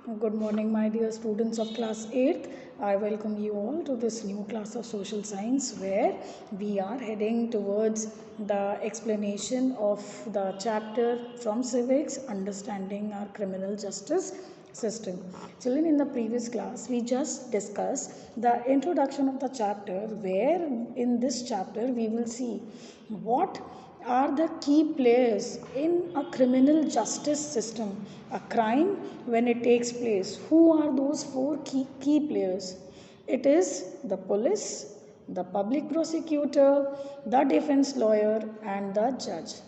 Good morning, my dear students of class 8th. I welcome you all to this new class of social science where we are heading towards the explanation of the chapter from civics, understanding our criminal justice system. Children, in the previous class, we just discussed the introduction of the chapter where in this chapter we will see what are the key players in a criminal justice system, a crime when it takes place. Who are those four key players? It is the police, the public prosecutor, the defense lawyer, and the judge.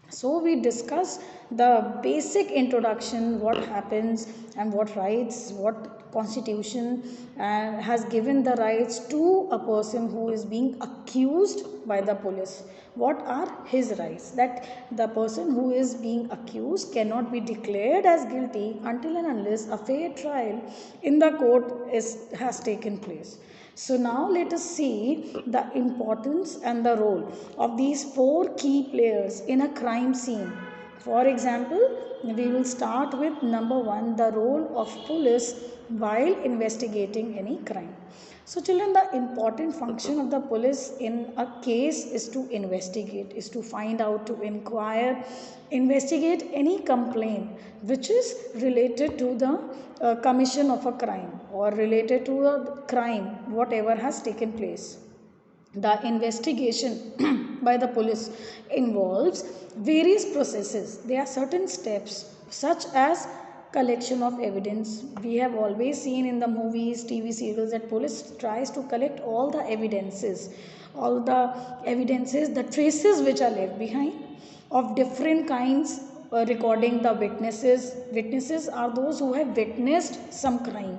So we discuss the basic introduction, what happens and what rights, what constitution has given the rights to a person who is being accused by the police. What are his rights? That the person who is being accused cannot be declared as guilty until and unless a fair trial in the court has taken place. So now let us see the importance and the role of these four key players in a crime scene. For example, we will start with number 1, the role of police while investigating any crime. So children, the important function of the police in a case is to investigate, is to find out, to inquire, investigate any complaint which is related to the commission of a crime or related to a crime, whatever has taken place. The investigation by the police involves various processes. There are certain steps such as collection of evidence. We have always seen in the movies, TV serials that police tries to collect all the evidences, the traces which are left behind of different kinds, recording the witnesses. Witnesses are those who have witnessed some crime,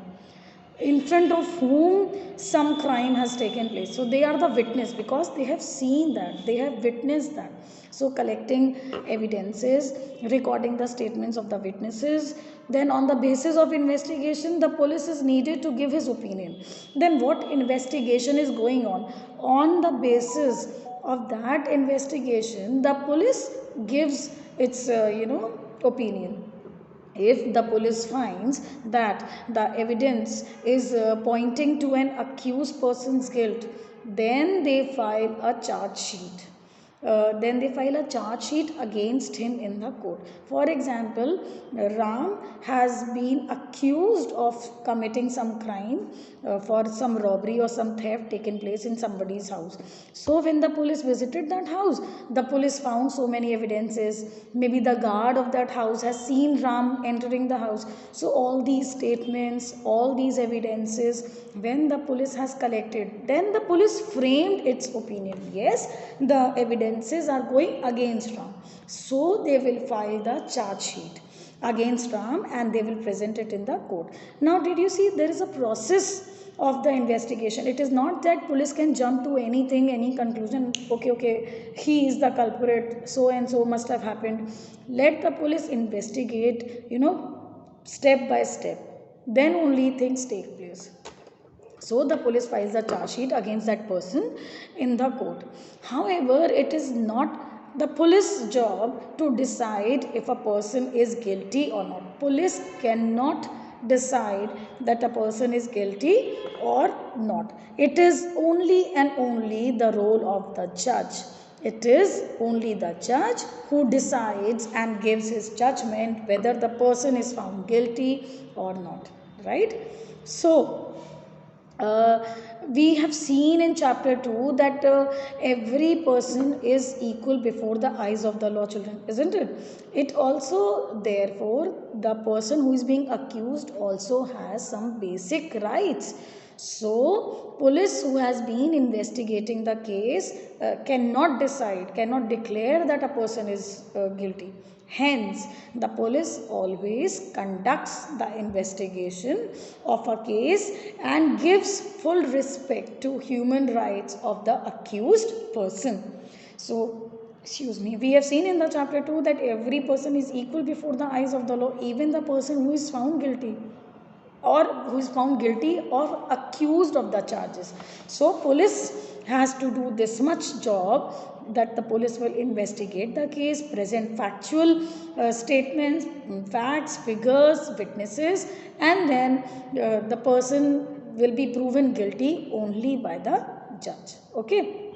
in front of whom some crime has taken place. So they are the witness because they have seen that, they have witnessed that. So collecting evidences, recording the statements of the witnesses, then on the basis of investigation the police is needed to give his opinion. Then what investigation is going on the basis of that investigation the police gives its opinion. If the police finds that the evidence is pointing to an accused person's guilt, then they file a charge sheet. Against him in the court. For example, Ram has been accused of committing some crime, for some robbery or some theft taken place in somebody's house. So when the police visited that house, the police found so many evidences. Maybe the guard of that house has seen Ram entering the house. So all these statements, all these evidences, when the police has collected, then the police framed its opinion. Yes, the evidences are going against Ram. So they will file the charge sheet against Ram and they will present it in the court. Now did you see there is a process of the investigation? It is not that police can jump to anything, any conclusion. Okay, he is the culprit, so and so must have happened. Let the police investigate, step by step. Then only things take place. So the police files a charge sheet against that person in the court. However, it is not the police job to decide if a person is guilty or not. Police cannot decide that a person is guilty or not. It is only and only the role of the judge. It is only the judge who decides and gives his judgment whether the person is found guilty or not. Right? So, we have seen in chapter 2 that every person is equal before the eyes of the law, children, isn't it? It also, therefore, the person who is being accused also has some basic rights. So, police who has been investigating the case cannot declare that a person is guilty. Hence, the police always conducts the investigation of a case and gives full respect to human rights of the accused person. So, we have seen in the chapter 2 that every person is equal before the eyes of the law, even the person who is found guilty or who is found guilty or accused of the charges. So police has to do this much job, that the police will investigate the case, present factual statements, facts, figures, witnesses, and then the person will be proven guilty only by the judge. Okay.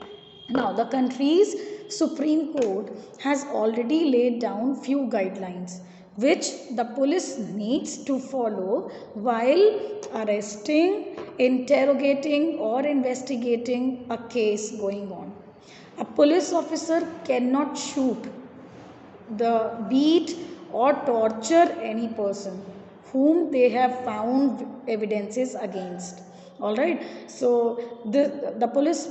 Now, the country's Supreme Court has already laid down few guidelines which the police needs to follow while arresting, interrogating, or investigating a case going on. A police officer cannot shoot, beat, or torture any person whom they have found evidences against. All right. So the police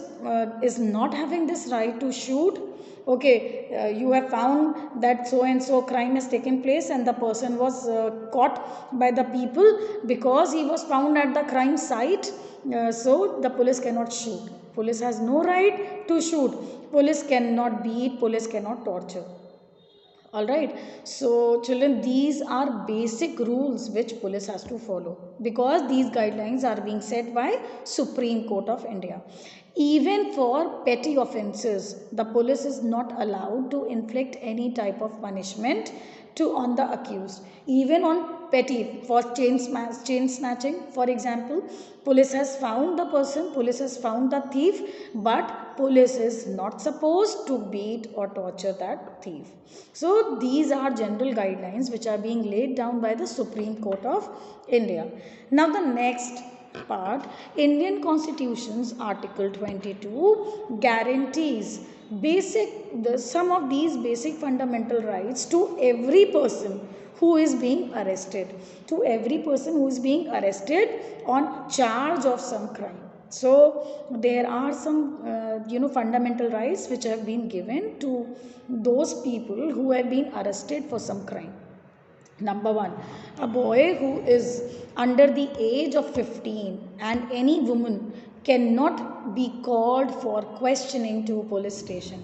is not having this right to shoot. Okay, you have found that so and so crime has taken place and the person was caught by the people because he was found at the crime site. So the police cannot shoot. Police has no right to shoot. Police cannot beat. Police cannot torture. All right. So children, these are basic rules which police has to follow because these guidelines are being set by Supreme Court of India. Even for petty offences, the police is not allowed to inflict any type of punishment on the accused. Even on petty, for chain snatching, for example, police has found the person, police has found the thief, but police is not supposed to beat or torture that thief. So these are general guidelines which are being laid down by the Supreme Court of India. Now the next part, Indian Constitution's Article 22 guarantees some of these basic fundamental rights to every person who is being arrested, on charge of some crime. So there are some fundamental rights which have been given to those people who have been arrested for some crime. Number 1, a boy who is under the age of 15 and any woman cannot be called for questioning to police station.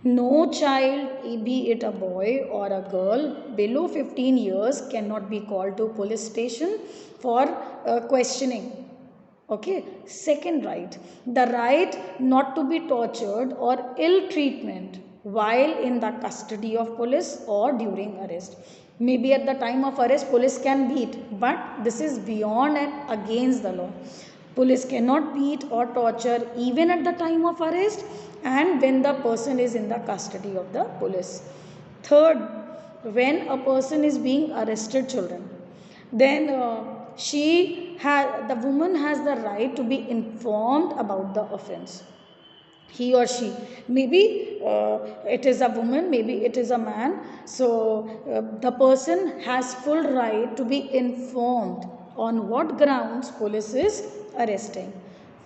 No child, be it a boy or a girl below 15 years, cannot be called to police station for questioning. Okay. Second right, the right not to be tortured or ill treatment while in the custody of police or during arrest. Maybe at the time of arrest police can beat, but this is beyond and against the law. Police cannot beat or torture even at the time of arrest and when the person is in the custody of the police. Third, when a person is being arrested, children, then the woman has the right to be informed about the offence. He or she, maybe it is a woman, maybe it is a man. So the person has full right to be informed on what grounds police is arresting.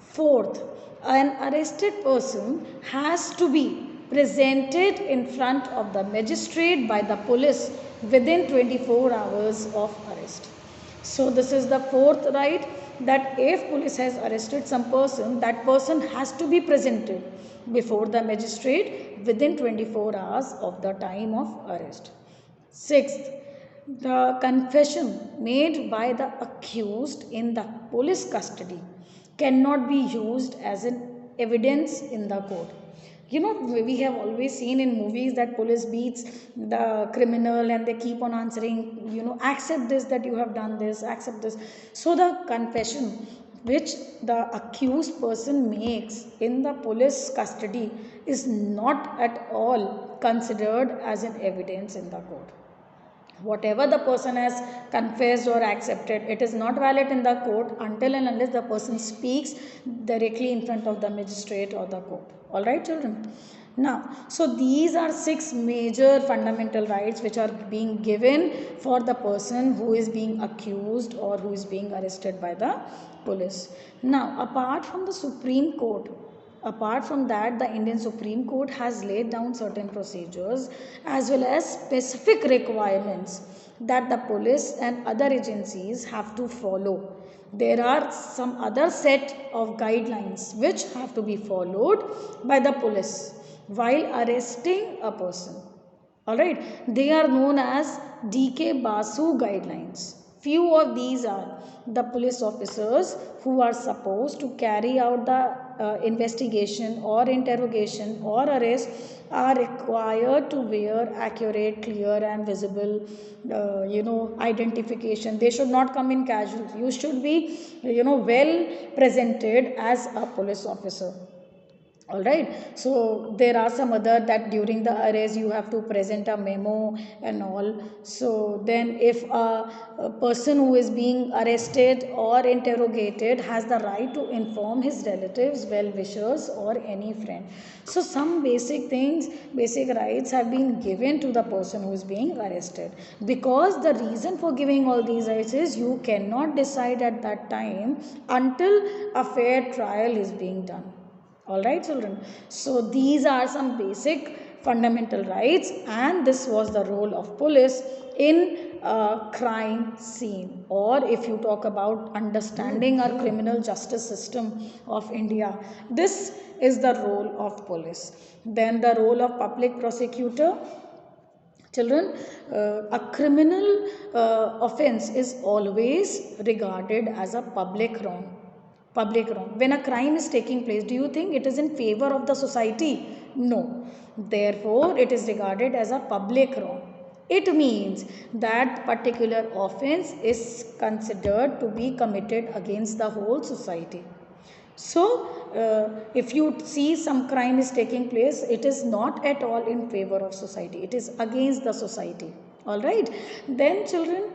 Fourth, an arrested person has to be presented in front of the magistrate by the police within 24 hours of arrest. So this is the fourth right, that if police has arrested some person, that person has to be presented before the magistrate within 24 hours of the time of arrest. Sixth, the confession made by the accused in the police custody cannot be used as an evidence in the court. We have always seen in movies that police beats the criminal and they keep on answering, accept this, that you have done this, accept this. So the confession which the accused person makes in the police custody is not at all considered as an evidence in the court. Whatever the person has confessed or accepted, it is not valid in the court until and unless the person speaks directly in front of the magistrate or the court. All right, children. Now, so these are 6 major fundamental rights which are being given for the person who is being accused or who is being arrested by the police. Now, apart from the Supreme Court, apart from that, the Indian Supreme Court has laid down certain procedures as well as specific requirements that the police and other agencies have to follow. There are some other set of guidelines which have to be followed by the police while arresting a person. Alright, they are known as DK Basu guidelines. Few of these are the police officers who are supposed to carry out the investigation or interrogation or arrest are required to wear accurate, clear and visible identification. They should not come in casual. You should be well presented as a police officer. All right, so there are some other that during the arrest you have to present a memo and all. So then if a person who is being arrested or interrogated has the right to inform his relatives, well wishers or any friend. So some basic things, basic rights have been given to the person who is being arrested, because the reason for giving all these rights is you cannot decide at that time until a fair trial is being done. All right, children. So these are some basic fundamental rights, and this was the role of police in a crime scene. Or if you talk about understanding our criminal justice system of India, this is the role of police. Then the role of public prosecutor. Children, a criminal offense is always regarded as a public wrong. Public wrong. When a crime is taking place, do you think it is in favor of the society? No. Therefore, it is regarded as a public wrong. It means that particular offense is considered to be committed against the whole society. So, if you see some crime is taking place, it is not at all in favor of society. It is against the society. All right. Then, children,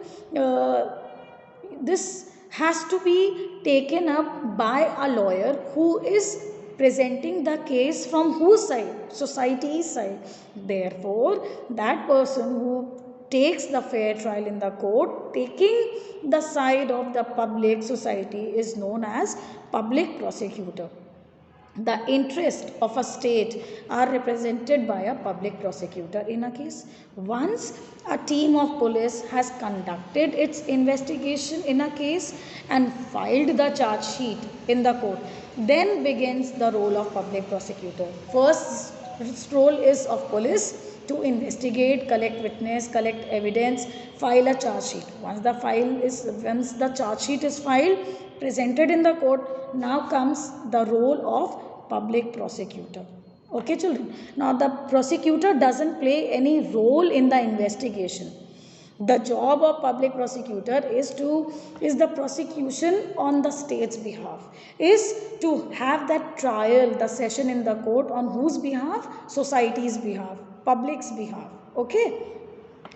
this has to be taken up by a lawyer who is presenting the case from whose side? Society's side. Therefore, that person who takes the fair trial in the court, taking the side of the public society, is known as public prosecutor. The interest of a state are represented by a public prosecutor in a case. Once a team of police has conducted its investigation in a case and filed the charge sheet in the court, then begins the role of public prosecutor. First role is of police to investigate, collect witness, collect evidence, file a charge sheet. Once the charge sheet is filed, presented in the court, now comes the role of public prosecutor. Okay, children. Now the prosecutor doesn't play any role in the investigation. The job of public prosecutor is the prosecution on the state's behalf, is to have that trial, the session in the court on whose behalf? Society's behalf, public's behalf. Okay.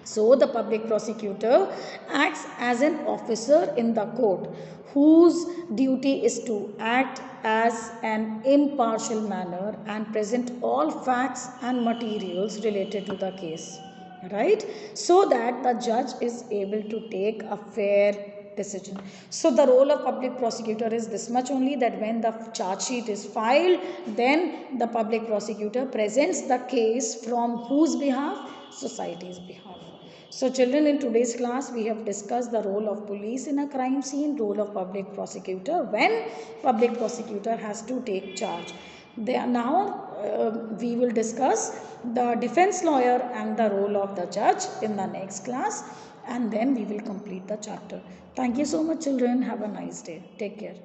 So the public prosecutor acts as an officer in the court whose duty is to act as an impartial manner and present all facts and materials related to the case, right, so that the judge is able to take a fair decision. So the role of public prosecutor is this much only, that when the charge sheet is filed, then the public prosecutor presents the case from whose behalf? Society's behalf. So children, in today's class we have discussed the role of police in a crime scene, role of public prosecutor when public prosecutor has to take charge. Now we will discuss the defense lawyer and the role of the judge in the next class, and then we will complete the chapter. Thank you so much children. Have a nice day. Take care.